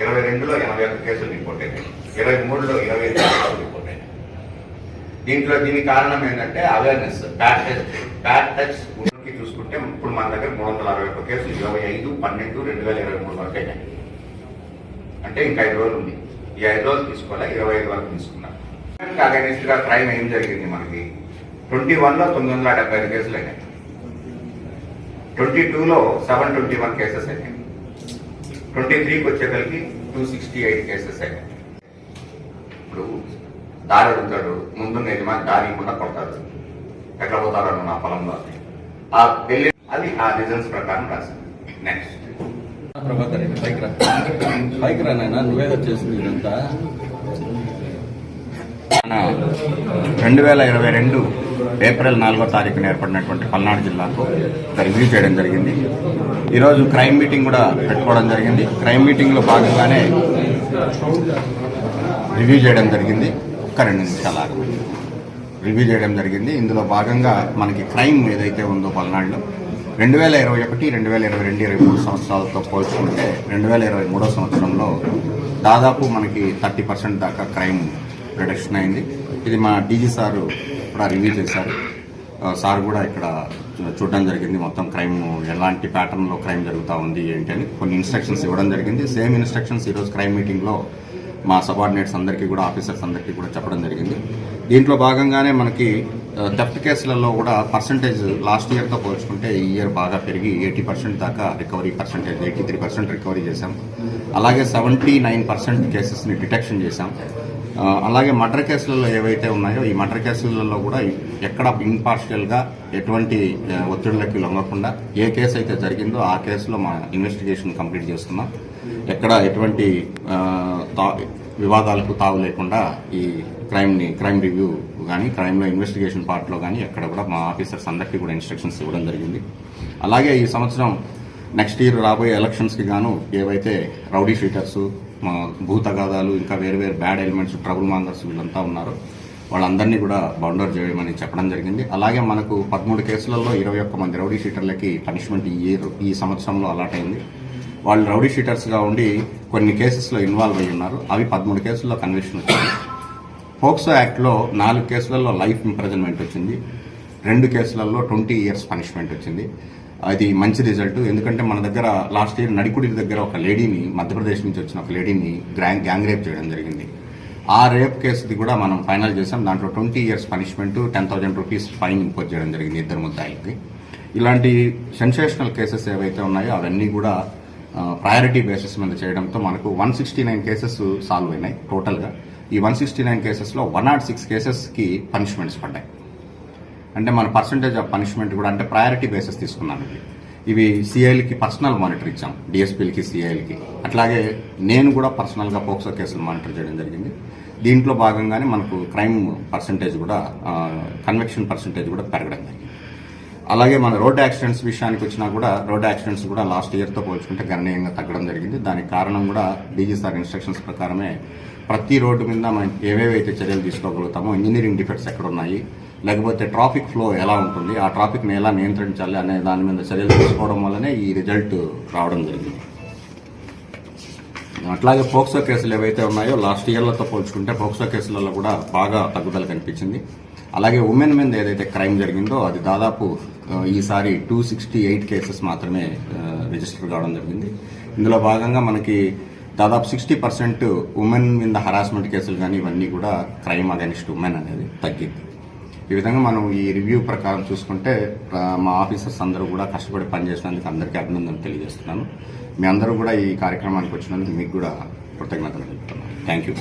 22లో 81 కేసులు రిపోర్ట్ అయినాయి, 23లో 25 కేసులు రిపోర్ట్ అయినాయి. దీనికి కారణం ఏంటంటే అవేర్నెస్. బ్యాడ్ టచ్ చూసుకుంటే ఇప్పుడు మన దగ్గర 361 కేసులు 25/12/2023 వరకు అయినాయి. అంటే ఇంకా 5 రోజులు ఉంది. ఈ 5 రోజులు తీసుకోవాలి, 25 వరకు తీసుకున్నాం. అగైనెస్ట్ గా క్రైమ్ ఏం జరిగింది మనకి 21లో 975 కేసులు అయినాయి, 22లో 721 కేసెస్ అయినాయి, 23కి వచ్చేసరికి 268 కేసెస్ అయినాయి. ఇప్పుడు దారి అడుగుతాడు, ముందున్న యజమాని దారి కూడా కొడతాడు, ఎట్లా పోతాడు నా పొలంలో ఆ పెళ్లి, అది ఆ రీజన్స్ ప్రకారం రాసింది. నెక్స్ట్ ప్రభాకర్ బైక్ రానైనా నువ్వే వచ్చేసింది ఇదంతా. 2022 ఏప్రిల్ 4వ తారీఖున ఏర్పడినటువంటి పల్నాడు జిల్లాకు రివ్యూ చేయడం జరిగింది. ఈరోజు క్రైమ్ మీటింగ్ కూడా పెట్టుకోవడం జరిగింది. క్రైమ్ మీటింగ్లో భాగంగానే రివ్యూ చేయడం జరిగింది. ఒక్క 2 నిమిషాలు రివ్యూ చేయడం జరిగింది. ఇందులో భాగంగా మనకి క్రైమ్ ఏదైతే ఉందో పల్నాడులో 2021, 2022, 23 సంవత్సరాలతో పోల్చుకుంటే 2023 సంవత్సరంలో దాదాపు మనకి 30% దాకా క్రైమ్ రిడక్షన్ అయింది. ఇది మా డీజీ సారు కూడా రివ్యూ చేశారు. సార్ కూడా ఇక్కడ చూడడం జరిగింది. మొత్తం క్రైమ్ ఎలాంటి ప్యాటర్న్లో క్రైమ్ జరుగుతూ ఉంది ఏంటి అని కొన్ని ఇన్స్ట్రక్షన్స్ ఇవ్వడం జరిగింది. సేమ్ ఇన్స్ట్రక్షన్స్ ఈరోజు క్రైమ్ మీటింగ్లో మా సబార్డినేట్స్ అందరికీ కూడా, ఆఫీసర్స్ అందరికీ కూడా చెప్పడం జరిగింది. దీంట్లో భాగంగానే మనకి థెఫ్ట్ కేసులలో కూడా పర్సంటేజ్ లాస్ట్ ఇయర్తో పోల్చుకుంటే ఈ ఇయర్ బాగా పెరిగి 80% దాకా రికవరీ పర్సంటేజ్, 83% రికవరీ చేశాం. అలాగే 79% కేసెస్ని డిటెక్షన్ చేశాం. అలాగే మర్డర్ కేసులలో ఏవైతే ఉన్నాయో ఈ మర్డర్ కేసులలో కూడా ఎక్కడ ఇంపార్షియల్గా ఎటువంటి ఒత్తిడిలకి లొంగకుండా ఏ కేసు అయితే జరిగిందో ఆ కేసులో మా ఇన్వెస్టిగేషన్ కంప్లీట్ చేస్తున్నాం. ఎక్కడ ఎటువంటి వివాదాలకు తావు లేకుండా ఈ క్రైమ్ రివ్యూ కానీ క్రైమ్లో ఇన్వెస్టిగేషన్ పార్ట్లో కానీ ఎక్కడ కూడా మా ఆఫీసర్స్ అందరికీ కూడా ఇన్స్ట్రక్షన్స్ ఇవ్వడం జరిగింది. అలాగే ఈ సంవత్సరం నెక్స్ట్ ఇయర్ రాబోయే ఎలక్షన్స్కి గాను ఏవైతే రౌడీ షీటర్సు, భూ తగాదాలు, ఇంకా వేరు బ్యాడ్ ఎలిమెంట్స్, ట్రబుల్ మాంగర్స్ వీళ్ళంతా ఉన్నారో వాళ్ళందరినీ కూడా బౌండర్ చేయమని చెప్పడం జరిగింది. అలాగే మనకు 13 కేసులలో 21 మంది రౌడీ షీటర్లకి పనిష్మెంట్ ఈ సంవత్సరంలో అలాట్ అయింది. వాళ్ళు రౌడీ షీటర్స్గా ఉండి కొన్ని కేసెస్లో ఇన్వాల్వ్ అయ్యి ఉన్నారు. అవి 13 కేసుల్లో కన్విక్షన్ వచ్చింది. పోక్సో యాక్ట్లో 4 కేసులలో లైఫ్ ఇంప్రిజన్మెంట్ వచ్చింది, 2 కేసులలో 20 years పనిష్మెంట్ వచ్చింది. అది మంచి రిజల్ట్. ఎందుకంటే మన దగ్గర లాస్ట్ ఇయర్ నడికుడి దగ్గర ఒక లేడీని, మధ్యప్రదేశ్ నుంచి వచ్చిన ఒక లేడీని గ్యాంగ్ రేప్ చేయడం జరిగింది. ఆ రేప్ కేసుది కూడా మనం ఫైనల్ చేసాం. దాంట్లో 20 years punishment, 10,000 rupees fine impose చేయడం జరిగింది 2 ముద్దాయిలకి. ఇలాంటి సెన్సేషనల్ కేసెస్ ఏవైతే ఉన్నాయో అవన్నీ కూడా ప్రయారిటీ బేసిస్ మీద చేయడంతో మనకు 169 కేసెస్ సాల్వ్ అయినాయి టోటల్గా. ఈ 169 కేసెస్లో 106 కేసెస్కి పనిష్మెంట్స్ పడ్డాయి. అంటే మన పర్సంటేజ్ ఆఫ్ పనిష్మెంట్ కూడా అంటే ప్రయారిటీ బేసిస్ తీసుకున్నాను. ఇవి సిఐలకి పర్సనల్ మానిటర్ ఇచ్చాం, డిఎస్పీలకి, సిఐలకి. అట్లాగే నేను కూడా పర్సనల్గా పోక్సో కేసులు మానిటర్ చేయడం జరిగింది. దీంట్లో భాగంగానే మనకు క్రైమ్ పర్సంటేజ్ కూడా, కన్విక్షన్ పర్సంటేజ్ కూడా పెరగడం జరిగింది. అలాగే మన రోడ్ యాక్సిడెంట్స్ విషయానికి వచ్చినా కూడా రోడ్ యాక్సిడెంట్స్ కూడా లాస్ట్ ఇయర్తో పోల్చుకుంటే గణనీయంగా తగ్గడం జరిగింది. దానికి కారణం కూడా డీజీ సార్ ఇన్స్ట్రక్షన్స్ ప్రకారమే ప్రతి రోడ్డు మీద మనం ఏవేవైతే చర్యలు తీసుకోగలుగుతామో, ఇంజనీరింగ్ డిఫెక్ట్స్ ఎక్కడున్నాయి, లేకపోతే ట్రాఫిక్ ఫ్లో ఎలా ఉంటుంది, ఆ ట్రాఫిక్ని ఎలా నియంత్రించాలి అనే దాని మీద చర్యలు తీసుకోవడం వల్లనే ఈ రిజల్ట్ రావడం జరిగింది. అట్లాగే పోక్సో కేసులు ఏవైతే ఉన్నాయో లాస్ట్ ఇయర్లతో పోల్చుకుంటే పోక్సో కేసులలో కూడా బాగా తగ్గుదల కనిపించింది. అలాగే ఉమెన్ మీద ఏదైతే క్రైమ్ జరిగిందో అది దాదాపు ఈసారి 268 కేసెస్ మాత్రమే రిజిస్టర్ కావడం జరిగింది. ఇందులో భాగంగా మనకి దాదాపు 60% ఉమెన్ మీద హరాస్మెంట్ కేసులు కానీ ఇవన్నీ కూడా క్రైమ్ అగైనిస్ట్ ఉమెన్ అనేది తగ్గింది. ఈ విధంగా మనం ఈ రివ్యూ ప్రకారం చూసుకుంటే మా ఆఫీసర్స్ అందరూ కూడా కష్టపడి పనిచేసినందుకు అందరికీ అభినందనలు తెలియజేస్తున్నాను. మీ అందరూ కూడా ఈ కార్యక్రమానికి వచ్చినందుకు మీకు కూడా కృతజ్ఞతలు తెలుపుతున్నాను. Thank you.